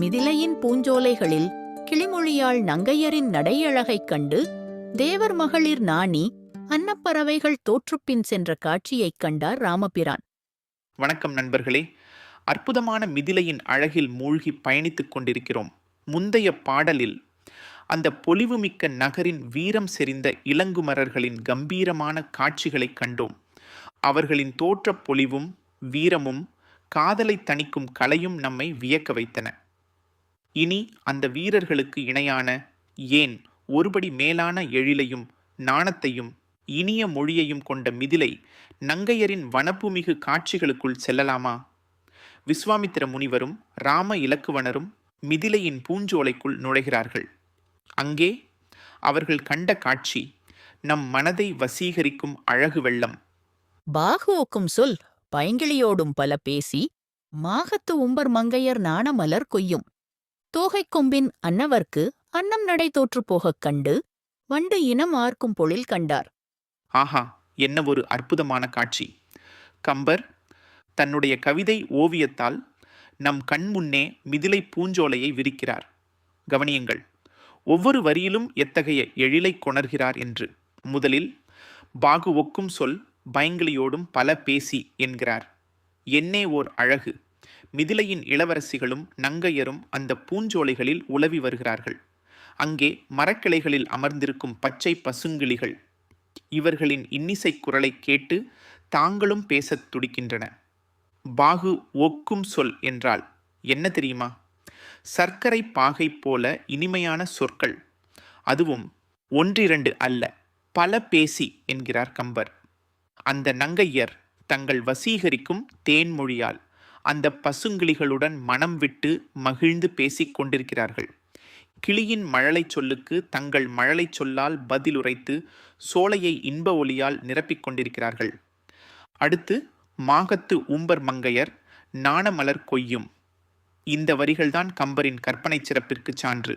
மிதிலையின் பூஞ்சோலைகளில் கிளிமொழியாள் நங்கையரின் நடையழகைக் கண்டு தேவர் மகளிர் நாணி அன்னப்பறவைகள் தோற்றுப்பின் சென்ற காட்சியைக் கண்டார் ராமபிரான். வணக்கம் நண்பர்களே. அற்புதமான மிதிலையின் அழகில் மூழ்கி பயணித்துக் கொண்டிருக்கிறோம். முந்தைய பாடலில் அந்த பொலிவுமிக்க நகரின் வீரம் செறிந்த இளங்குமரர்களின் கம்பீரமான காட்சிகளைக் கண்டோம். அவர்களின் தோற்றப் பொலிவும் வீரமும் காதலை தணிக்கும் கலையும் நம்மை வியக்க வைத்தன. இனி அந்த வீரர்களுக்கு இணையான, ஏன் ஒருபடி மேலான எழிலையும் நாணத்தையும் இனிய மொழியையும் கொண்ட மிதிலை நங்கையரின் வனப்புமிகு காட்சிகளுக்குள் செல்லலாமா? விஸ்வாமித்திர முனிவரும் ராம இலக்குவனரும் மிதிலையின் பூஞ்சோலைக்குள் நுழைகிறார்கள். அங்கே அவர்கள் கண்ட காட்சி நம் மனதை வசீகரிக்கும் அழகு வெள்ளம். பாகு ஒக்கும் சொல் பைங்கிளியோடும் பல பேசி மாகத்து உம்பர் மங்கையர் நாணமலர் கொய்யும். தோகைக் கொம்பின் அன்னவர்க்கு அன்னம் நடை தோற்றுப் போகக் கண்டு வண்டு இனம் ஆர்க்கும் பொழில் கண்டார். ஆஹா, என்ன ஒரு அற்புதமான காட்சி! கம்பர் தன்னுடைய கவிதை ஓவியத்தால் நம் கண் முன்னே மிதிலை பூஞ்சோலையை விரிக்கிறார். கவனியுங்கள், ஒவ்வொரு வரியிலும் எத்தகைய எழிலை கொணர்கிறார் என்று. முதலில் பாகு ஒக்கும் சொல் பைங்கிளியோடும் பல பேசி என்கிறார். என்னே ஓர் அழகு! மிதிலையின் இளவரசிகளும் நங்கையரும் அந்த பூஞ்சோலைகளில் உலவி வருகிறார்கள். அங்கே மரக்கிளைகளில் அமர்ந்திருக்கும் பச்சை பசுங்கிளிகள் இவர்களின் இன்னிசைக் குரலை கேட்டு தாங்களும் பேசத் துடிக்கின்றன. பாகு ஒக்கும் சொல் என்றால் என்ன தெரியுமா? சர்க்கரை பாகை போல இனிமையான சொற்கள். அதுவும் ஒன்றிரண்டு அல்ல, பல பேசி என்கிறார் கம்பர். அந்த நங்கையர் தங்கள் வசீகரிக்கும் தேன்மொழியால் அந்த பசுங்கிளிகளுடன் மனம் விட்டு மகிழ்ந்து பேசிக் கொண்டிருக்கிறார்கள். கிளியின் மழலை சொல்லுக்கு தங்கள் மழலை சொல்லால் பதிலுரைத்து சோலையை இன்ப ஒளியால் நிரப்பிக் கொண்டிருக்கிறார்கள். அடுத்து மாகத்து ஊம்பர் மங்கையர் நாணமலர் கொய்யும். இந்த வரிகள்தான் கம்பரின் கற்பனை சிறப்பிற்கு சான்று.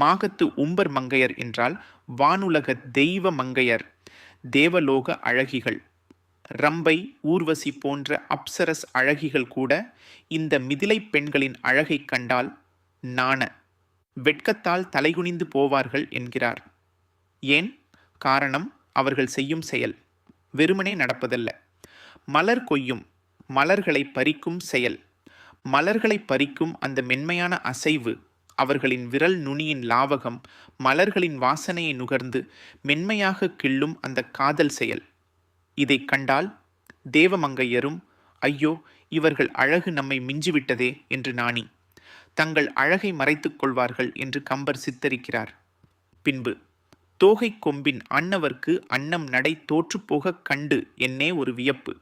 மாகத்து ஊம்பர் மங்கையர் என்றால் வானுலக தெய்வ மங்கையர், தேவலோக அழகிகள். ரம்பை, ஊர்வசி போன்ற அப்சரஸ் அழகிகள் கூட இந்த மிதிலை பெண்களின் அழகைக் கண்டால் நாண வெட்கத்தால் தலைகுனிந்து போவார்கள் என்கிறார். ஏன்? காரணம் அவர்கள் செய்யும் செயல் வெறுமனே நடப்பதல்ல. மலர் கொய்யும், மலர்களை பறிக்கும் செயல். மலர்களை பறிக்கும் அந்த மென்மையான அசைவு, அவர்களின் விரல் நுனியின் லாவகம், மலர்களின் வாசனையை நுகர்ந்து மென்மையாக கிள்ளும் அந்த காதல் செயல். இதை கண்டால் தேவமங்கையரும் ஐயோ, இவர்கள் அழகு நம்மை மிஞ்சிவிட்டதே என்று நாணி தங்கள் அழகை மறைத்துக் கொள்வார்கள் என்று கம்பர் சித்தரிக்கிறார். பின்பு தோகை கொம்பின் அன்னவர்க்கு அன்னம் நடை தோற்றுப்போகக் கண்டு என்னே ஒரு வியப்பு.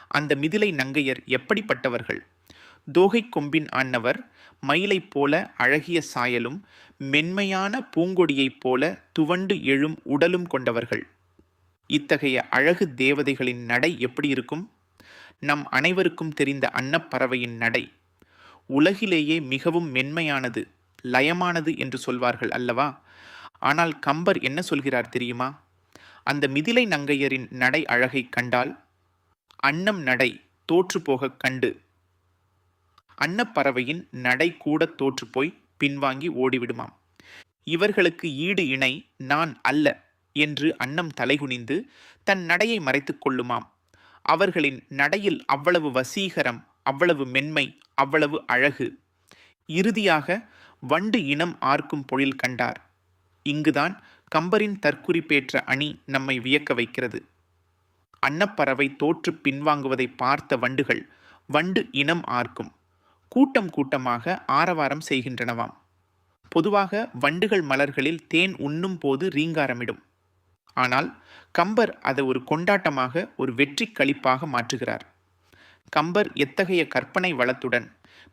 அந்த மிதிலை நங்கையர் எப்படிப்பட்டவர்கள்? தோகை கொம்பின் அன்னவர் மயிலைப் போல அழகிய சாயலும் மென்மையான பூங்கொடியைப் போல துவண்டு எழும் உடலும் கொண்டவர்கள். இத்தகைய அழகு தேவதைகளின் நடை எப்படி இருக்கும்? நம் அனைவருக்கும் தெரிந்த அன்னப்பறவையின் நடை உலகிலேயே மிகவும் மென்மையானது, லயமானது என்று சொல்வார்கள் அல்லவா? ஆனால் கம்பர் என்ன சொல்கிறார் தெரியுமா? அந்த மிதிலை நங்கையரின் நடை அழகை கண்டால் அன்னம் நடை தோற்றுப்போகக் கண்டு அன்னப்பறவையின் நடை கூட தோற்றுப்போய் பின்வாங்கி ஓடிவிடுமாம். இவர்களுக்கு ஈடு இணை நான் அல்ல என்று அன்னம் தலைகுனிந்து தன் நடையை மறைத்துக் கொள்ளுமாம். அவர்களின் நடையில் அவ்வளவு வசீகரம், அவ்வளவு மென்மை, அவ்வளவு அழகு. இறுதியாக வண்டு இனம் ஆர்க்கும் பொழில் கண்டார். இங்குதான் கம்பரின் தற்குறிப்பேற்ற அணி நம்மை வியக்க வைக்கிறது. அன்னப்பறவை தோற்று பின்வாங்குவதை பார்த்த வண்டுகள் வண்டு இனம் ஆர்க்கும். கூட்டம் கூட்டமாக ஆரவாரம் செய்கின்றனவாம். பொதுவாக வண்டுகள் மலர்களில் தேன் உண்ணும் போது ரீங்காரமிடும். ஆனால் கம்பர் அதை ஒரு கொண்டாட்டமாக, ஒரு வெற்றி களிப்பாக மாற்றுகிறார். கம்பர் எத்தகைய கற்பனை வளத்துடன்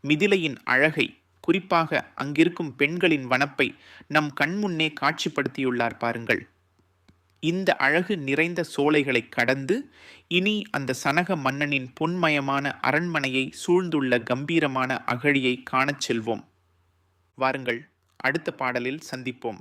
மிதிலையின் அழகை, குறிப்பாக அங்கிருக்கும் பெண்களின் வனப்பை நம் கண்முன்னே காட்சிப்படுத்தியுள்ளார் பாருங்கள். இந்த அழகு நிறைந்த சோலைகளை கடந்து இனி அந்த சனக மன்னனின் பொன்மயமான அரண்மனையை சூழ்ந்துள்ள கம்பீரமான அகழியை காணச் செல்வோம். வாருங்கள், அடுத்த பாடலில் சந்திப்போம்.